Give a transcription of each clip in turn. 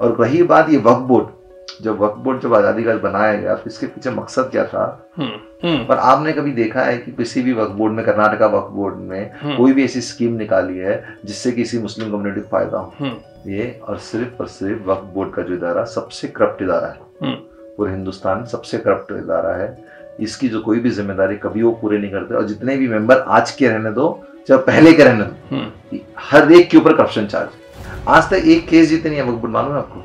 और रही बात ये वक्फ बोर्ड, जब आजादी का बनाया गया तो इसके पीछे मकसद क्या था। पर आपने कभी देखा है कि किसी भी वक्फ बोर्ड में, कर्नाटका वक्फ बोर्ड में कोई भी ऐसी स्कीम निकाली है जिससे किसी मुस्लिम कम्युनिटी को फायदा हो? ये और सिर्फ वक्फ बोर्ड का जो इदारा सबसे करप्ट इदारा है पूरे हिंदुस्तान, सबसे करप्ट इदारा है। इसकी जो कोई भी जिम्मेदारी कभी वो पूरे नहीं करते, और जितने भी मेंबर आज के रहने दो चाहे पहले के रहने दो, हर एक के ऊपर करप्शन चार्ज। आज तक एक केस जीते नहीं है वक्फ बोर्ड, मालूम है आपको?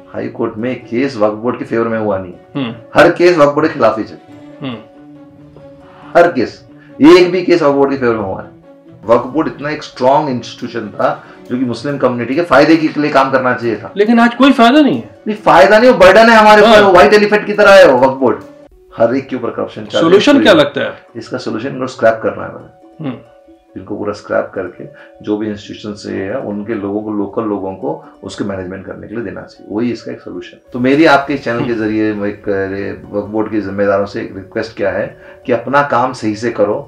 हाई कोर्ट में केस वक्फ बोर्ड के फेवर में हुआ नहीं, हर केस वक्फ बोर्ड के खिलाफ ही चले। हर केस, एक भी केस वक्फ बोर्ड के फेवर में हुआ नहीं। वक्फ बोर्ड इतना एक स्ट्रॉन्ग इंस्टीट्यूशन था जो कि मुस्लिम कम्युनिटी के फायदे के लिए काम करना चाहिए था, लेकिन आज कोई फायदा नहीं है। नहीं, फायदा नहीं, वो बर्डन है हमारे ऊपर, व्हाइट एलिफेंट की तरह है वो वक्फ बोर्ड, हर एक के ऊपर करप्शन। सोल्यूशन क्या लगता है इसका? सोल्यूशन इनको स्क्रैप करना है मैंने, इनको पूरा स्क्रैप करके जो भी इंस्टीट्यूशन से है उनके लोगों को, लोकल लोगों को उसके मैनेजमेंट करने के लिए देना चाहिए, वही इसका एक सोल्यूशन। तो मेरी आपके चैनल के जरिए वक्फ बोर्ड के जिम्मेदारों से एक रिक्वेस्ट क्या है कि अपना काम सही से करो।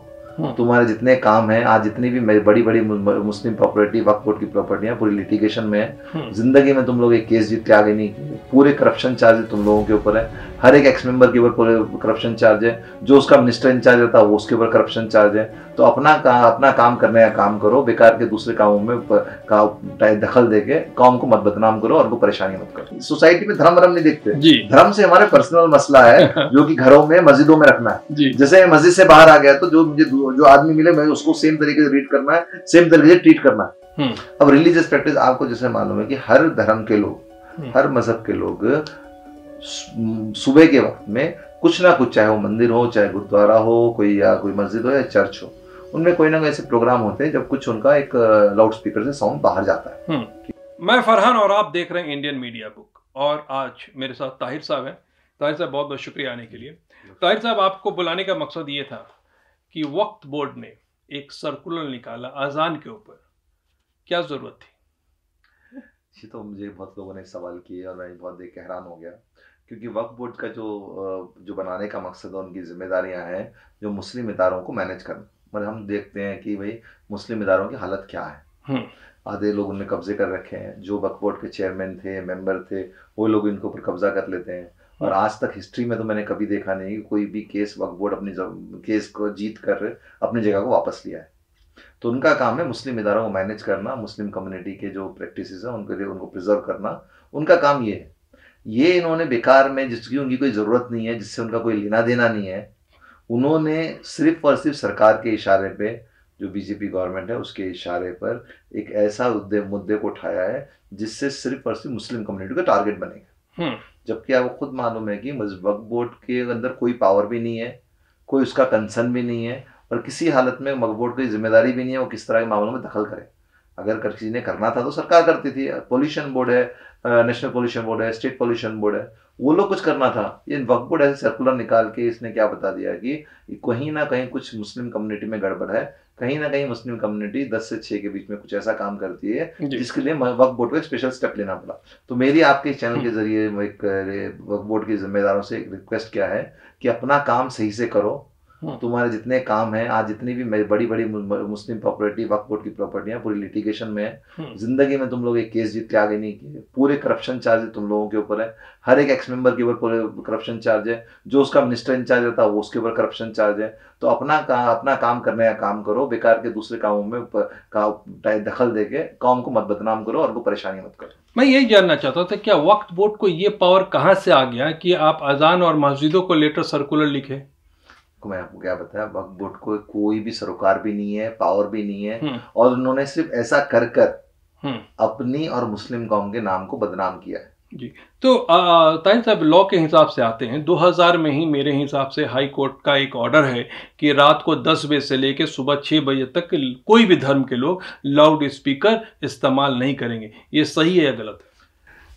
तुम्हारे जितने काम हैं, आज जितनी भी बड़ी बड़ी मुस्लिम प्रॉपर्टी वक्फ बोर्ड की प्रॉपर्टियां पूरी लिटिगेशन में है, जिंदगी में तुम लोग एक केस जीत के आगे नहीं किए, पूरे करप्शन चार्ज तुम लोगों के ऊपर है, हर एक एक्स मेंबर के ऊपर पूरे करप्शन चार्ज है, जो उसका मिनिस्टर इंचार्ज रहता है वो उसके ऊपर करप्शन चार्ज है। तो अपना काम करने का काम करो, बेकार के दूसरे कामों में दखल देके कौम को मत बदनाम करो और उनको परेशानी मत करो। सोसाइटी में धर्म नहीं देखते, धर्म से हमारे पर्सनल मसला है जो कि घरों में, मस्जिदों में रखना है। जैसे मस्जिद से बाहर आ गया तो जो आदमी मिले मैं उसको सेम तरीके से रीड करना है, सेम तरीके से ट्रीट करना है। अब रिलीजियस प्रैक्टिस आपको जैसे मालूम है कि हर धर्म के लोग, हर मजहब के लोग सुबह के वक्त में कुछ ना कुछ, चाहे वो मंदिर हो, चाहे गुरुद्वारा हो, कोई मस्जिद हो या चर्च हो, उनमें कोई ना कोई ऐसे प्रोग्राम होते हैं जब कुछ उनका एक लाउड स्पीकर से साउंड बाहर जाता है। मैं फरहान और आप देख रहे हैं इंडियन मीडिया बुक, और आज मेरे साथ ताहिर साहब हैं। ताहिर साहब बहुत बहुत शुक्रिया आने के लिए। ताहिर साहब, आपको बुलाने का मकसद ये था कि वक्फ बोर्ड ने एक सर्कुलर निकाला अजान के ऊपर, क्या जरूरत थी? ये तो मुझे बहुत लोगों ने सवाल किए और मैं बहुत देख के हैरान हो गया, क्योंकि वक्फ बोर्ड का जो बनाने का मकसद है, उनकी जिम्मेदारियां हैं जो मुस्लिम इदारों को मैनेज करना। मतलब हम देखते हैं कि भाई मुस्लिम इदारों की हालत क्या है, आधे लोग उनने कब्जे कर रखे हैं, जो वक्फ बोर्ड के चेयरमैन थे, मेंबर थे, वो लोग इनके ऊपर कब्जा कर लेते हैं। और आज तक हिस्ट्री में तो मैंने कभी देखा नहीं कि कोई भी केस वक्फ बोर्ड अपनी केस को जीत कर अपनी जगह को वापस लिया है। तो उनका काम है मुस्लिम इदारों को मैनेज करना, मुस्लिम कम्युनिटी के जो प्रैक्टिसेस है उनको प्रिजर्व करना, उनका काम ये है। ये इन्होंने बेकार में, जिसकी उनकी कोई ज़रूरत नहीं है, जिससे उनका कोई लेना देना नहीं है, उन्होंने सिर्फ और सिर्फ सरकार के इशारे पे, जो बीजेपी गवर्नमेंट है उसके इशारे पर एक ऐसा मुद्दे को उठाया है जिससे सिर्फ और सिर्फ मुस्लिम कम्युनिटी का टारगेट बनेगा। जबकि आपको खुद मालूम है कि वक्फ बोर्ड के अंदर कोई पावर भी नहीं है, कोई उसका कंसर्न भी नहीं है, और किसी हालत में वक्फ बोर्ड की जिम्मेदारी भी नहीं है वो किस तरह के मामलों में दखल करे। अगर किसी ने करना था तो सरकार करती थी। पोल्यूशन बोर्ड है, नेशनल पोल्यूशन बोर्ड है, स्टेट पोल्यूशन बोर्ड है, वो लोग कुछ करना था। ये वक्फ बोर्ड ऐसे सर्कुलर निकाल के इसने क्या बता दिया कि कहीं ना कहीं कुछ मुस्लिम कम्युनिटी में गड़बड़ है, कहीं ना कहीं मुस्लिम कम्युनिटी 10 से 6 के बीच में कुछ ऐसा काम करती है जिसके लिए वक्फ बोर्ड को एक स्पेशल स्टेप लेना पड़ा। तो मेरी आपके चैनल के जरिए वक्फ बोर्ड के जिम्मेदारों से एक रिक्वेस्ट क्या है कि अपना काम सही से करो। तुम्हारे जितने काम हैं, आज जितनी भी बड़ी बड़ी मुस्लिम प्रॉपर्टी वक्फ बोर्ड की प्रॉपर्टियां पूरी लिटिगेशन में है, जिंदगी में तुम लोग एक केस जीत के आगे नहीं किए, पूरे करप्शन चार्ज तुम लोगों के ऊपर है, हर एक एक्स मेंबर के ऊपर पूरे करप्शन चार्ज है, जो उसका मिनिस्टर इंचार्ज रहता है वो उसके ऊपर करप्शन चार्ज है। तो अपना काम करने का काम करो, बेकार के दूसरे कामों में दखल देके कौम को मत बदनाम करो और उनको परेशानी मत करो। मैं यही जानना चाहता था, क्या वक्फ बोर्ड को ये पावर कहाँ से आ गया कि आप अजान और मस्जिदों को लेटर सर्कुलर लिखे? मैं आपको क्या बताया, वक्फ बोर्ड को कोई भी सरोकार भी नहीं है, पावर भी नहीं है, और उन्होंने सिर्फ ऐसा कर अपनी और मुस्लिम कौम के नाम को बदनाम किया है। जी, तो ताहिर साहब, लॉ के हिसाब से आते हैं 2000 में ही मेरे हिसाब से हाई कोर्ट का एक ऑर्डर है कि रात को 10 बजे से लेकर सुबह 6 बजे तक कोई भी धर्म के लोग लाउड स्पीकर इस्तेमाल नहीं करेंगे। ये सही है या गलत?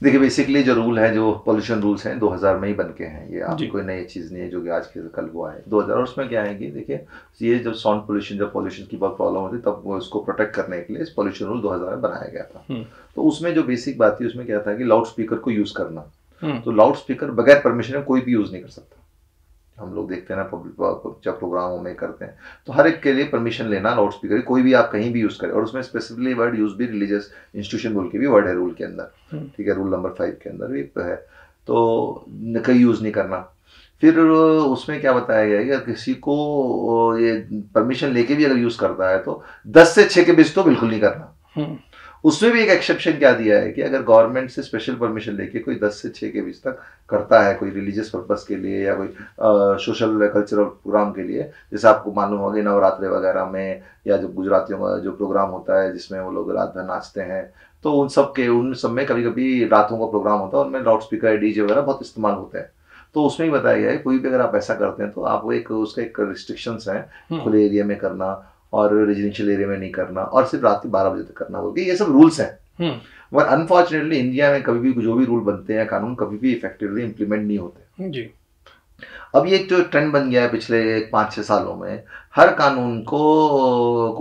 देखिए, बेसिकली जो रूल है, जो पोल्यूशन रूल्स हैं 2000 में ही बन के हैं, ये आपकी कोई नई चीज़ नहीं है जो कि आज के कल हुआ है 2000। और उसमें क्या है कि देखिए, ये जब साउंड पोल्यूशन, जब पोल्यूशन की बहुत प्रॉब्लम होती तब वो उसको प्रोटेक्ट करने के लिए इस पोल्यूशन रूल 2000 में बनाया गया था। तो उसमें जो बेसिक बात थी उसमें क्या था कि लाउड स्पीकर को यूज़ करना, तो लाउड स्पीकर बगैर परमिशन कोई भी यूज़ नहीं कर सकता। हम लोग देखते हैं ना पब्लिक जब प्रोग्रामों में करते हैं, तो हर एक के लिए परमिशन लेना लाउड स्पीकर कोई भी आप कहीं भी यूज़ करें, और उसमें स्पेसिफिकली वर्ड यूज़ भी रिलीजियस इंस्टीट्यूशन बोल के भी वर्ड है रूल के अंदर, ठीक है, रूल नंबर 5 के अंदर भी है, तो कहीं यूज़ नहीं करना। फिर उसमें क्या बताया गया है कि अगर किसी को ये परमिशन लेके भी अगर यूज़ करता है तो 10 से 6 के बीच तो बिल्कुल नहीं करना। उसमें भी एक एक्सेप्शन क्या दिया है कि अगर गवर्नमेंट से स्पेशल परमिशन लेके कोई 10 से 6 के बीच तक करता है कोई रिलीजियस पर्पस के लिए या कोई सोशल कल्चरल प्रोग्राम के लिए, जैसे आपको मालूम होगा नवरात्रे वगैरह में या जो गुजरातियों का जो प्रोग्राम होता है जिसमें वो लोग रात भर नाचते हैं, तो उन सब में कभी कभी रातों का प्रोग्राम होता है, उनमें लाउड स्पीकर डीजे वगैरह बहुत इस्तेमाल होते हैं। तो उसमें ही बताया गया है कोई भी अगर आप ऐसा करते हैं तो आपको एक उसका एक रिस्ट्रिक्शंस हैं, खुले एरिया में करना और रेजिडेंशियल एरिया में नहीं करना और सिर्फ रात के 12 बजे तक करना बोल के, ये सब रूल्स हैं। पर अनफॉर्चुनेटली इंडिया में कभी भी जो भी रूल बनते हैं कानून कभी भी इफेक्टिवली इम्प्लीमेंट नहीं होते जी। अब ये जो ट्रेंड बन गया है पिछले 5-6 सालों में, हर कानून को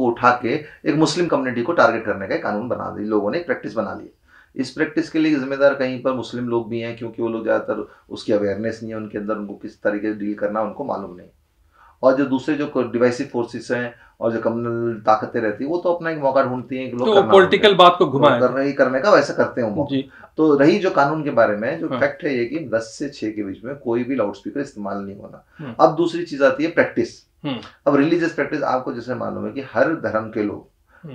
उठा के एक मुस्लिम कम्युनिटी को टारगेट करने का कानून बना दी लोगों ने, प्रैक्टिस बना ली। इस प्रैक्टिस के लिए जिम्मेदार कहीं पर मुस्लिम लोग भी हैं क्योंकि वो लोग ज़्यादातर उसकी अवेयरनेस नहीं है उनके अंदर, उनको किस तरीके से डील करना उनको मालूम नहीं। और जो दूसरे जो डिवाइसिव फोर्सेस हैं और जो कम्युनल ताकतें रहती है वो तो अपना एक मौका ढूंढती हैं कि लोग तो पॉलिटिकल बात को करने का वैसा करते हैं। तो रही जो कानून के बारे में जो फैक्ट है ये कि 10 से 6 के बीच में कोई भी लाउड स्पीकर इस्तेमाल नहीं होना। अब दूसरी चीज आती है प्रैक्टिस। अब रिलीजियस प्रैक्टिस आपको जैसे मालूम है कि हर धर्म के लोग,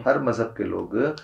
हर मजहब के लोग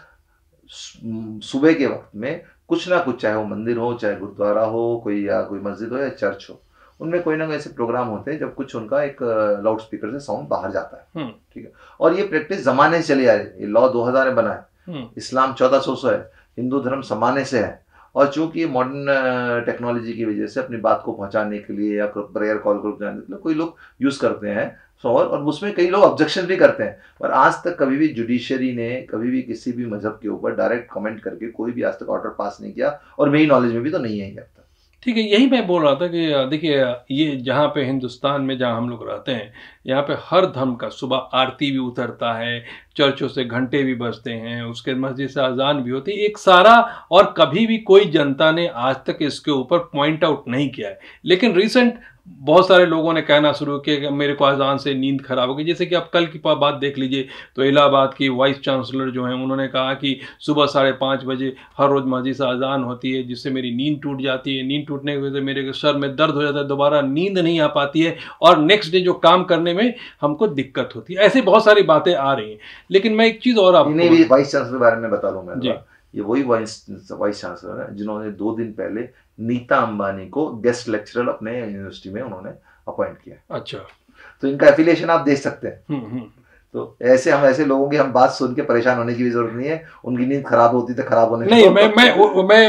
सुबह के वक्त में कुछ ना कुछ, चाहे वो मंदिर हो, चाहे गुरुद्वारा हो, कोई मस्जिद हो या चर्च हो, उनमें कोई ना कोई ऐसे प्रोग्राम होते हैं जब कुछ उनका एक लाउड स्पीकर से साउंड बाहर जाता है, ठीक है। और ये प्रैक्टिस जमाने से चली आ रही है, ये लॉ 2000 में बना है, इस्लाम 1400 है, हिंदू धर्म जमाने से है। और चूंकि ये मॉडर्न टेक्नोलॉजी की वजह से अपनी बात को पहुंचाने के लिए या प्रेयर कॉल को पहुंचाने के लिए कोई लोग यूज करते हैं, और उसमें कई लोग ऑब्जेक्शन भी करते हैं। पर आज तक कभी भी जुडिशरी ने कभी भी किसी भी मजहब के ऊपर डायरेक्ट कमेंट करके कोई भी आज तक ऑर्डर पास नहीं किया, और मेरी नॉलेज में भी तो नहीं है अब तक। ठीक है, यही मैं बोल रहा था कि देखिए ये जहाँ पे हिंदुस्तान में जहाँ हम लोग रहते हैं, यहाँ पे हर धर्म का सुबह आरती भी उतरता है, चर्चों से घंटे भी बजते हैं, उसके मस्जिद से अजान भी होती है, एक सारा, और कभी भी कोई जनता ने आज तक इसके ऊपर पॉइंट आउट नहीं किया है। लेकिन रिसेंट बहुत सारे लोगों ने कहना शुरू किया कि मेरे को अजान से नींद खराब हो गई। जैसे कि आप कल की बात देख लीजिए तो इलाहाबाद की वाइस चांसलर जो हैं उन्होंने कहा कि सुबह 5:30 बजे हर रोज़ मस्जिद से अजान होती है जिससे मेरी नींद टूट जाती है, नींद टूटने की वजह से मेरे सर में दर्द हो जाता है, दोबारा नींद नहीं आ पाती है और नेक्स्ट डे जो काम करने में हमको दिक्कत होती है। ऐसी बहुत सारी बातें आ रही हैं। लेकिन मैं एक चीज़ और आपको वाइस चांसलर के बारे में बता दूँ मैं, ये वही वाइस चांसलर है जिन्होंने 2 दिन पहले नीता अंबानी को गेस्ट लेक्चरर अपने यूनिवर्सिटी में उन्होंने अपॉइंट किया। अच्छा, तो इनका एफिलिएशन आप देख सकते हैं। तो ऐसे लोगों की हम बात सुन के परेशान होने की भी जरूरत नहीं है, उनकी नींद खराब होती तो खराब होने नहीं।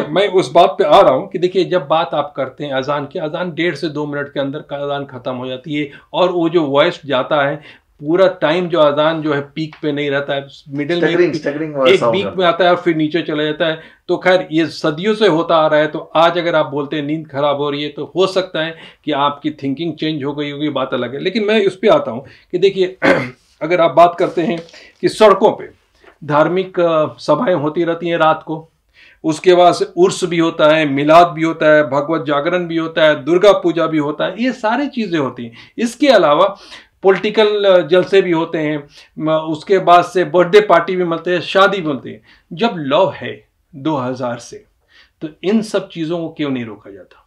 मैं उस बात पे आ रहा हूँ कि देखिए जब बात आप करते हैं अजान की, अजान 1.5 से 2 मिनट के अंदर अजान खत्म हो जाती है, और वो जो वॉइस जाता है पूरा टाइम जो अजान जो है पीक पे नहीं रहता है, मिडिल में एक पीक में आता है और फिर नीचे चला जाता है। तो खैर ये सदियों से होता आ रहा है। तो आज अगर आप बोलते हैं नींद खराब हो रही है तो हो सकता है कि आपकी थिंकिंग चेंज हो गई होगी, बात अलग है। लेकिन मैं उस पर आता हूँ कि देखिए अगर आप बात करते हैं कि सड़कों पे धार्मिक सभाएं होती रहती हैं रात को, उसके बाद से उर्स भी होता है, मिलाद भी होता है, भगवत जागरण भी होता है, दुर्गा पूजा भी होता है, ये सारी चीज़ें होती हैं। इसके अलावा पॉलिटिकल जलसे भी होते हैं, उसके बाद से बर्थडे पार्टी भी मिलते हैं, शादी भी मिलती है। जब लॉ है 2000 से, तो इन सब चीज़ों को क्यों नहीं रोका जाता?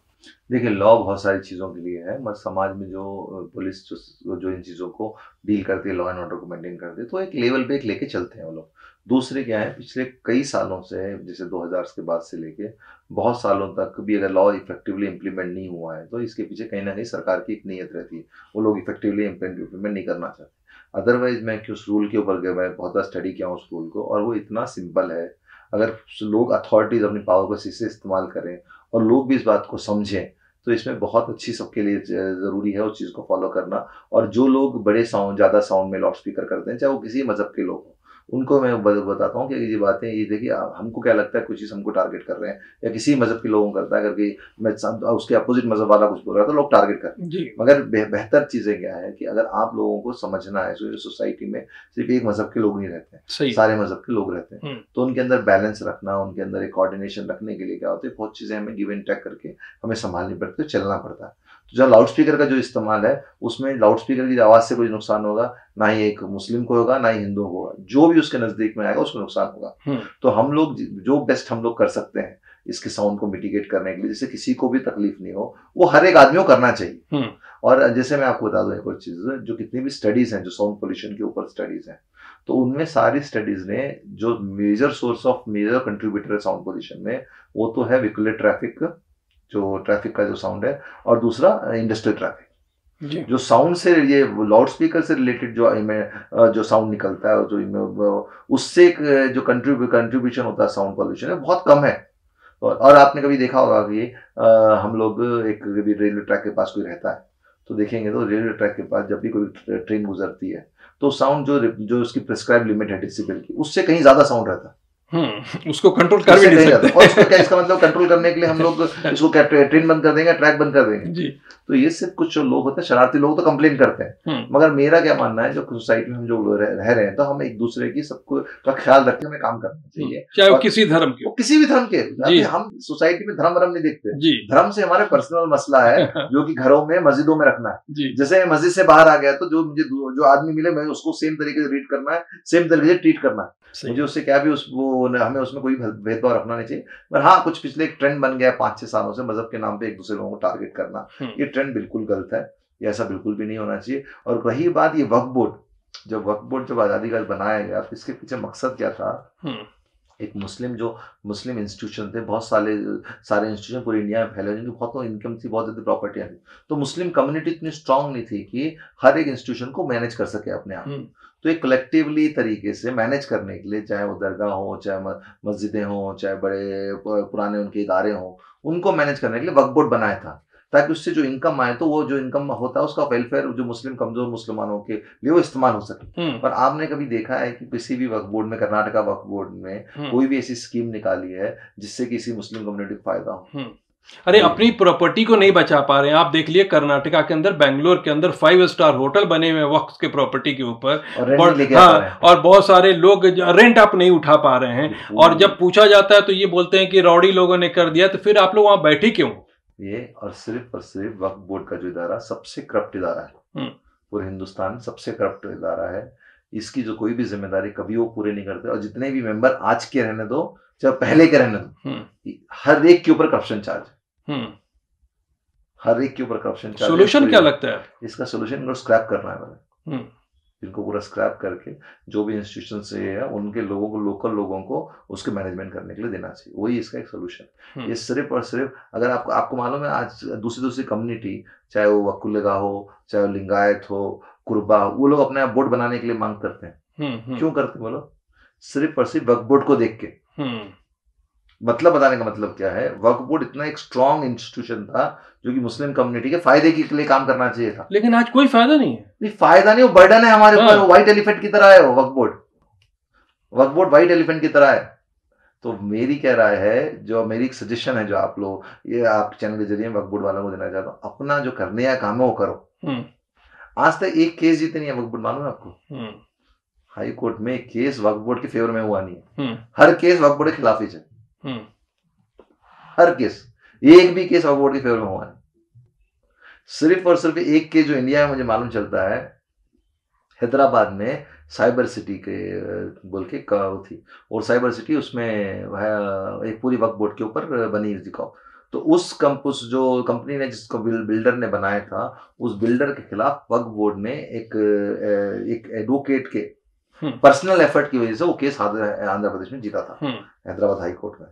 देखिए लॉ बहुत सारी चीज़ों के लिए है, मगर समाज में जो पुलिस जो इन चीज़ों को डील करती है, लॉ एंड ऑर्डर को मेंटेन करती है, तो एक लेवल पे एक लेके चलते हैं वो लोग। दूसरे क्या है, पिछले कई सालों से, जैसे 2000 के बाद से लेके बहुत सालों तक भी अगर लॉ इफेक्टिवली इम्प्लीमेंट नहीं हुआ है तो इसके पीछे कहीं ना कहीं सरकार की एक नीयत रहती है, वो लोग इफेक्टिवली इम्प्लीमेंट नहीं करना चाहते। अदरवाइज मैं उस रूल के ऊपर गया, मैं बहुत ज़्यादा स्टडी किया उस रूल को, और वो इतना सिंपल है। अगर लोग अथॉरिटीज अपनी पावर को सही से इस्तेमाल करें और लोग भी इस बात को समझें तो इसमें बहुत अच्छी सबके लिए ज़रूरी है उस चीज़ को फॉलो करना। और जो लोग बड़े साउंड, ज़्यादा साउंड में लाउड स्पीकर करते हैं, चाहे वो किसी मज़हब के लोग हों, उनको मैं बताता हूँ कि ये बातें, ये देखिए हमको क्या लगता है कुछ चीज़ हमको टारगेट कर रहे हैं, या किसी मजहब के लोगों को करता है, अगर कि मैं उसके अपोजिट मजहब वाला कुछ बोल रहा है तो लोग टारगेट कर रहे हैं। मगर बेहतर चीज़ें क्या है कि अगर आप लोगों को समझना है, सोसाइटी में सिर्फ एक मजहब के लोग नहीं रहते हैं, सारे मजहब के लोग रहते हैं, तो उनके अंदर बैलेंस रखना, उनके अंदर एक कोऑर्डिनेशन रखने के लिए क्या होता है, बहुत चीज़ें हमें गिव एंड टेक करके हमें संभालनी पड़ती है, चलना पड़ता है। तो जब लाउड स्पीकर का जो इस्तेमाल है, उसमें लाउड स्पीकर की आवाज़ से कोई नुकसान होगा ना ही एक मुस्लिम को होगा ना ही हिंदुओं को होगा, जो भी उसके नज़दीक में आएगा उसको नुकसान होगा। तो हम लोग जो बेस्ट हम लोग कर सकते हैं इसके साउंड को मिटिगेट करने के लिए, जिससे किसी को भी तकलीफ नहीं हो, वो हर एक आदमी को करना चाहिए। और जैसे मैं आपको बता दूं एक और चीज़, जो कितनी भी स्टडीज़ हैं जो साउंड पोल्यूशन के ऊपर स्टडीज़ हैं, तो उनमें सारी स्टडीज़ ने जो major source of major contributor है साउंड पोल्यूशन में, वो तो है व्हीकल ट्रैफिक, जो ट्रैफिक का जो साउंड है, और दूसरा इंडस्ट्रियल ट्रैफिक। जो साउंड से, ये लाउड स्पीकर से रिलेटेड जो साउंड निकलता है, जो उससे जो कंट्रीब्यूशन होता है साउंड पोल्यूशन है, बहुत कम है। और आपने कभी देखा होगा कि हम लोग एक कभी रेलवे ट्रैक के पास कोई रहता है तो देखेंगे, तो रेलवे ट्रैक के पास जब भी कोई ट्रेन गुजरती है तो साउंड जो उसकी प्रिस्क्राइब लिमिट है डेसिबल की, उससे कहीं ज्यादा साउंड रहता है। उसको कंट्रोल कर भी नहीं सकते। और उसको क्या, इसका मतलब कंट्रोल करने के लिए हम लोग इसको क्या ट्रेन बंद कर देंगे, ट्रैक बंद कर देंगे जी। तो ये सिर्फ कुछ लोग होते हैं, शरारती लोग तो कंप्लेन करते हैं, मगर मेरा क्या मानना है, जो सोसाइटी में हम जो रह रहे हैं, तो हम एक दूसरे की सबको का ख्याल रख के हमें काम करना चाहिए, चाहे वो किसी धर्म के, किसी भी धर्म के। हम सोसाइटी में धर्म नहीं देखते, धर्म से हमारे पर्सनल मसला है जो कि घरों में, मस्जिदों में रखना है। जैसे मस्जिद से बाहर आ गया तो जो आदमी मिले, मैं उसको सेम तरीके से रीड करना है, सेम तरीके से ट्रीट करना है, मुझे उससे क्या भी हमें उसमें कोई भेदभाव रखना नहीं चाहिए। पर हाँ, कुछ पिछले एक ट्रेंड बन गया है 5-6 सालों से, मजहब के नाम पे एक दूसरे लोगों को टारगेट करना, ये ट्रेंड बिल्कुल गलत है, ये ऐसा बिल्कुल भी नहीं होना चाहिए। और रही बात ये वक्फ बोर्ड, जब आज़ादी का बनाया गया तो इसके पीछे मकसद क्या था, एक मुस्लिम इंस्टीट्यूशन थे, बहुत सारे इंस्टीट्यूशन पूरी इंडिया में फैले, जिनकी बहुत इनकम थी, बहुत ज़्यादा प्रॉपर्टियाँ थी, तो मुस्लिम कम्युनिटी इतनी स्ट्रांग नहीं थी कि हर एक इंस्टीट्यूशन को मैनेज कर सके अपने आप। तो एक कलेक्टिवली तरीके से मैनेज करने के लिए, चाहे वो दरगाह हो, चाहे मस्जिदें हो, चाहे बड़े पुराने उनके इदारे हो, उनको मैनेज करने के लिए वक्फ बोर्ड बनाया था, ताकि उससे जो इनकम आए तो वो जो इनकम होता है उसका वेलफेयर जो कमजोर मुसलमानों के लिए वो इस्तेमाल हो सके। पर आपने कभी देखा है कि किसी भी वक्फ बोर्ड में, कर्नाटका वक्फ बोर्ड में कोई भी ऐसी स्कीम निकाली है जिससे किसी मुस्लिम कम्युनिटी को फायदा हो? अरे अपनी प्रॉपर्टी को नहीं बचा पा रहे हैं। आप देख लिए कर्नाटका के अंदर, बेंगलोर के अंदर 5 स्टार होटल बने हुए वक्फ के प्रॉपर्टी के ऊपर, और बहुत सारे लोग रेंट आप नहीं उठा पा रहे हैं, और जब पूछा जाता है तो ये बोलते हैं कि रौड़ी लोगों ने कर दिया, तो फिर आप लोग वहां बैठे क्यों? ये और सिर्फ वक्फ बोर्ड का जो इदारा सबसे करप्ट इदारा है पूरे हिंदुस्तान, सबसे करप्ट इदारा है। इसकी जो कोई भी जिम्मेदारी कभी वो पूरे नहीं करते, और जितने भी मेंबर आज के रहने दो चाहे पहले के रहने दो, हर एक के ऊपर करप्शन चार्ज है, हर एक के ऊपर करप्शन चार्ज। सोल्यूशन क्या लगता है इसका? सोल्यूशन इनको स्क्रैप करना है मैंने, इनको पूरा स्क्रैप करके जो भी इंस्टीट्यूशन से है उनके लोगों को, लोकल लोगों को उसके मैनेजमेंट करने के लिए देना चाहिए, वही इसका एक सोल्यूशन। ये सिर्फ और सिर्फ, अगर आपको मालूम है आज दूसरी कम्युनिटी, चाहे वो वक्कुलगा हो, चाहे वो लिंगायत हो, कुर्बा हो, वो लोग अपने बोर्ड बनाने के लिए मांग करते हैं। क्यों करते बोलो? सिर्फ और सिर्फ वक्फ बोर्ड को देख के। मतलब बताने का मतलब क्या है, वक्फ बोर्ड इतना एक स्ट्रॉन्ग इंस्टीट्यूशन था जो कि मुस्लिम कम्युनिटी के फायदे के लिए काम करना चाहिए था, लेकिन आज कोई फायदा नहीं है। नहीं, फायदा नहीं, वो बर्डन है हमारे ऊपर, वो व्हाइट एलिफेंट की तरह है वो वक्फ बोर्ड व्हाइट एलिफेंट की तरह है। तो मेरी क्या राय है, जो मेरी एक सजेशन है, जो आप लोग ये आप चैनल के जरिए वक्फ बोर्ड वालों को देना चाहता हूँ, अपना जो करने का काम है वो करो। आज तक एक केस जीते नहीं है वक्फ बोर्ड, मालूम है आपको? हाई कोर्ट में एक केस वक्फ बोर्ड के फेवर में हुआ नहीं है, हर केस वक्फ बोर्ड के खिलाफ ही है, हर केस, एक भी केस वक्फ बोर्ड के फेवर में हुआ है। सिर्फ और सिर्फ एक केस जो इंडिया में मुझे मालूम चलता है, हैदराबाद में साइबर सिटी के बोल के थी, और साइबर सिटी उसमें एक पूरी वक्फ बोर्ड के ऊपर बनी थी। तो उस जो कंपनी ने, जिसको बिल्डर ने बनाया था, उस बिल्डर के खिलाफ वक्फ बोर्ड ने एक एडवोकेट के पर्सनल एफर्ट की वजह से वो केस आंध्र प्रदेश में जीता था, हैदराबाद हाई कोर्ट में।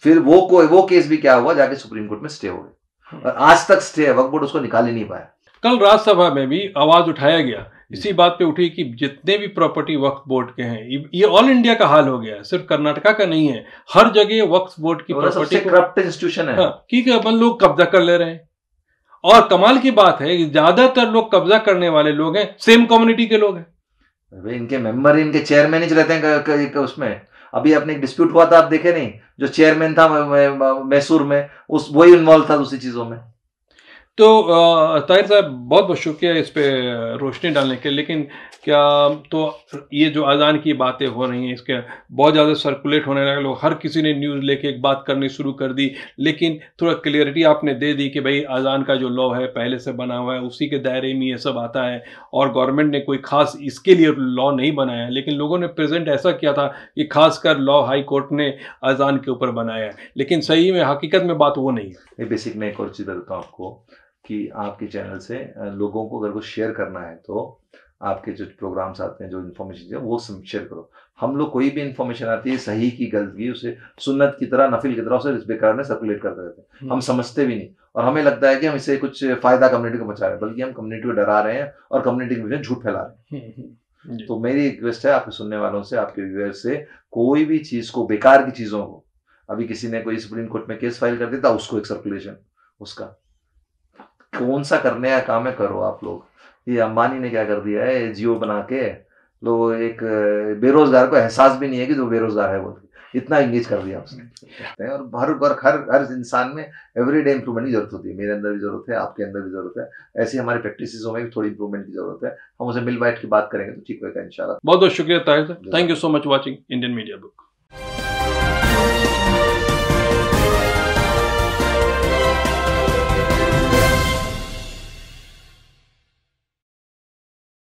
फिर वो केस भी क्या हुआ, जाके सुप्रीम कोर्ट में स्टे हो गए, और आज तक स्टे है, वक्फ बोर्ड उसको निकाल ही नहीं पाया। कल राज्यसभा में भी आवाज उठाया गया, इसी बात पे उठी कि जितने भी प्रॉपर्टी वक्फ बोर्ड के हैं, ये ऑल इंडिया का हाल हो गया है, सिर्फ कर्नाटका का नहीं है, हर जगह वक्फ बोर्ड की प्रॉपर्टी करप्ट इंस्टीट्यूशन है कि अपन लोग कब्जा कर ले रहे हैं। और कमाल की बात है, ज्यादातर लोग कब्जा करने वाले लोग हैं सेम कम्युनिटी के लोग हैं। भाई इनके मेंबर, इनके चेयरमैन ही रहते हैं उसमें। अभी अपने एक डिस्प्यूट हुआ था, आप देखे नहीं, जो चेयरमैन था मैसूर में, उस वही इन्वॉल्व था उसी चीजों में। तो ताहिर साहब बहुत बहुत शुक्रिया इस पे रोशनी डालने के, लेकिन क्या तो ये जो अजान की बातें हो रही हैं इसके बहुत ज़्यादा सर्कुलेट होने लगे, लोग हर किसी ने न्यूज़ लेके एक बात करनी शुरू कर दी, लेकिन थोड़ा क्लियरिटी आपने दे दी कि भाई अजान का जो लॉ है पहले से बना हुआ है, उसी के दायरे में ये सब आता है और गवर्नमेंट ने कोई खास इसके लिए लॉ नहीं बनाया है, लेकिन लोगों ने प्रेजेंट ऐसा किया था कि खासकर लॉ हाई कोर्ट ने अजान के ऊपर बनाया है, लेकिन सही में हकीकत में बात वो नहीं है। बेसिक मैं एक और चीज़ बताता हूँ आपको कि आपके चैनल से लोगों को अगर कुछ शेयर करना है तो आपके जो प्रोग्राम्स आते हैं, जो इन्फॉर्मेशन है वो शेयर करो। हम लोग कोई भी इन्फॉर्मेशन आती है सही की गलत की, उसे सुन्नत की तरह, नफिल की तरह उसे बेकार में सर्कुलेट करते रहते हैं। हम समझते भी नहीं और हमें लगता है कि हम इससे कुछ फायदा कम्युनिटी को बचा रहे हैं, बल्कि हम कम्युनिटी को डरा रहे हैं और कम्युनिटी के बीच में झूठ फैला रहे हैं। तो मेरी रिक्वेस्ट है आपके सुनने वालों से, आपके व्यूअर्स से, कोई भी चीज को, बेकार की चीजों को, अभी किसी ने कोई सुप्रीम कोर्ट में केस फाइल कर दिया था, उसको एक सर्कुलेशन उसका कौन सा करने का काम है करो आप लोग। ये अंबानी ने क्या कर दिया है, जियो बना के लोग, एक बेरोजगार को एहसास भी नहीं है कि जो बेरोजगार है, वो इतना इंगेज कर दिया उसने। और हर वर्क, हर हर इंसान में एवरीडे इंप्रूवमेंट की जरूरत होती है। मेरे अंदर भी जरूरत है, आपके अंदर भी जरूरत है, ऐसी हमारी प्रैक्टिसेस में भी थोड़ी इंप्रूवमेंट की जरूरत है। हम उसे मिल बैठ के बात करेंगे तो ठीक होगा इंशाल्लाह। बहुत बहुत शुक्रिया ताहिर साहब, thank you so much watching Indian media book.